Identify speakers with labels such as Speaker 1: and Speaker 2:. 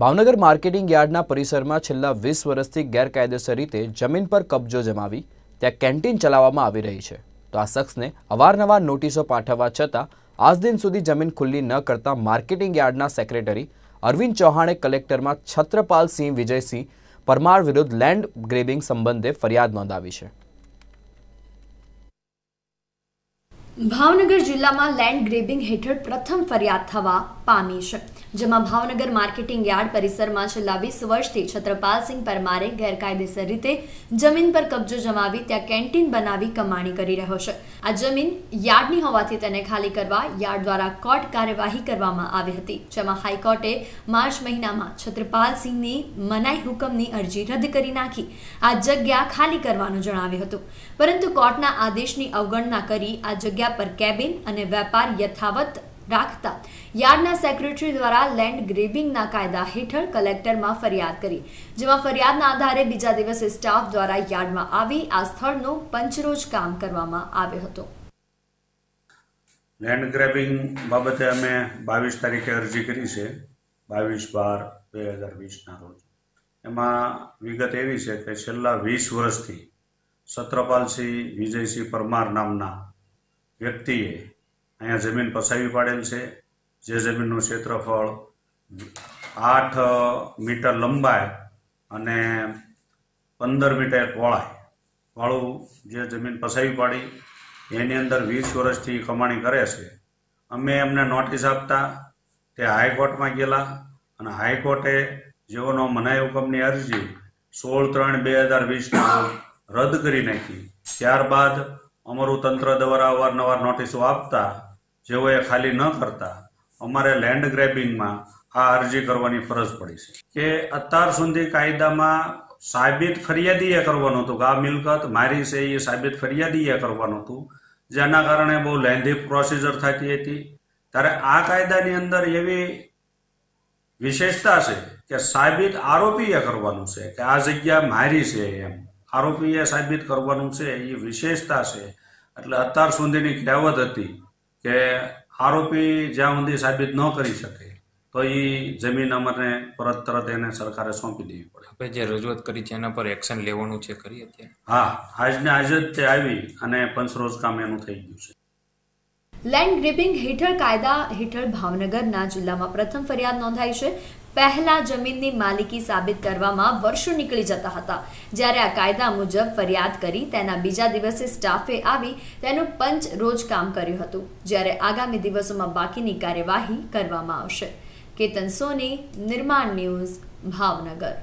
Speaker 1: Bhavnagar marketing યાર્ડના પરિસરમાં છેલ્લા 20 વર્ષથી ગેરકાયદેસર રીતે જમીન પર કબજો જમાવી ત્યાં કેન્ટીન ચલાવવામાં આવી રહી છે, તો આ શખ્સને અવારનવાર નોટિસો પાઠવવા છતાં આજ દિન સુધી જમીન ખુલ્લી ન કરતા માર્કેટિંગ યાર્ડના સેક્રેટરી અરવિંદ ચૌહાણે કલેક્ટરમાં છત્રપાલસિંહ વિજયસિંહ પરમાર વિરુદ્ધ લેન્ડ ગ્રેબિંગ સંબંધે ફરિયાદ નોંધાવી છે।
Speaker 2: ભાવનગર જિલ્લામાં લેન્ડ ગ્રેબિંગ હેઠળ પ્રથમ ફરિયાદ થવા પામી છે, જેમાં ભાવનગર માર્કેટિંગ યાર્ડ પરિસરમાં છેલ્લા 20 વર્ષથી છત્રપાલસિંહ પરમારે ગેરકાયદેસર રીતે જમીન પર કબજો જમાવી ત્યાં કેન્ટીન બનાવી કમાણી કરી રહ્યો છે। આ જમીન યાર્ડની હોવાથી તેને ખાલી કરવા યાર્ડ દ્વારા કોર્ટ કાર્યવાહી કરવામાં આવી હતી, જેમાં હાઈકોર્ટે માર્ચ મહિનામાં છત્રપાલસિંહની મનાઈ હુકમની અરજી રદ કરી નાખી આ જગ્યા ખાલી કરવાનું જણાવ્યું હતું, પરંતુ કોર્ટના આદેશની અવગણના કરી આ જગ્યા પર કેબિન અને વેપાર યથાવત રાખતા યાર્ડના સેક્રેટરી દ્વારા લેન્ડ ગ્રેબિંગના કાયદા હેઠળ કલેક્ટરમાં ફરિયાદ કરી, જેમાં ફરિયાદના આધારે બીજા દિવસે સ્ટાફ દ્વારા યાર્ડમાં આવી આ સ્થળનું પંચરોજ કામ કરવામાં આવ્યો હતો।
Speaker 3: લેન્ડ ગ્રેબિંગ બાબતે અમે 22 તારીખે અરજી કરી છે, 22/12/2020ના રોજ। એમાં વિગત એવી છે કે છેલ્લા 20 વર્ષથી છત્રપાલસિંહ વિજયસિંહ પરમાર નામના વ્યક્તિએ અહીંયા જમીન પસાવી પાડેલ છે, જે જમીનનું ક્ષેત્રફળ 8 મીટર લંબાઈ અને 15 મીટર પહોળાઈ વાળું જે જમીન પસાવી પાડી એની અંદર 20 વર્ષથી કમાણી કરે છે। અમે એમને નોટિસ આપતા તે હાઈકોર્ટમાં ગયેલા અને હાઈકોર્ટે જેઓનો મનાઈ હુકમની અરજી 16/3/2020ના રદ કરી નાખી। ત્યારબાદ અમારું તંત્ર દ્વારા અવારનવાર નોટિસો આપતા જેઓએ ખાલી ન કરતા અમારે લેન્ડ ગ્રેબિંગમાં આ અરજી કરવાની ફરજ પડી છે કે અત્યાર સુધી કાયદામાં સાબિત ફરિયાદીએ કરવાનું હતું કે આ મિલકત મારી છે એ સાબિત ફરિયાદીએ કરવાનું હતું, જેના કારણે બહુ લેન્ધી પ્રોસિજર થતી હતી। ત્યારે આ કાયદાની અંદર એવી વિશેષતા છે કે સાબિત આરોપીએ કરવાનું છે કે આ જગ્યા મારી છે, એમ આરોપીએ સાબિત કરવાનું છે, એ વિશેષતા છે। એટલે અત્યાર સુધીની કહેવત હતી કે આરોપી જ્યાં સુધી સાબિત ન કરી શકે તો એ જમીન અમને તરત એને સરકારે સોંપી દેવી પડે।
Speaker 4: આપણે જે રજૂઆત કરી છે એના પર એક્શન લેવાનું છે ખરી અત્યારે?
Speaker 3: હા, આજને આજ જ તે આવી અને પંચરોજ કામ એનું થઈ ગયું છે।
Speaker 2: લેન્ડ ગ્રેબિંગ હેઠળ કાયદા હેઠળ ભાવનગરના જિલ્લામાં પ્રથમ ફરિયાદ નોંધાઈ છે। પહેલા જમીનની માલિકી સાબિત કરવામાં વર્ષો નીકળી જતા હતા, જ્યારે આ કાયદા મુજબ ફરિયાદ કરી તેના બીજા દિવસે સ્ટાફે આવી તેનું પંચ રોજ કામ કર્યું હતું, જ્યારે આગામી દિવસોમાં બાકીની કાર્યવાહી કરવામાં આવશે। કેતન સોની, નિર્માણ ન્યૂઝ, ભાવનગર।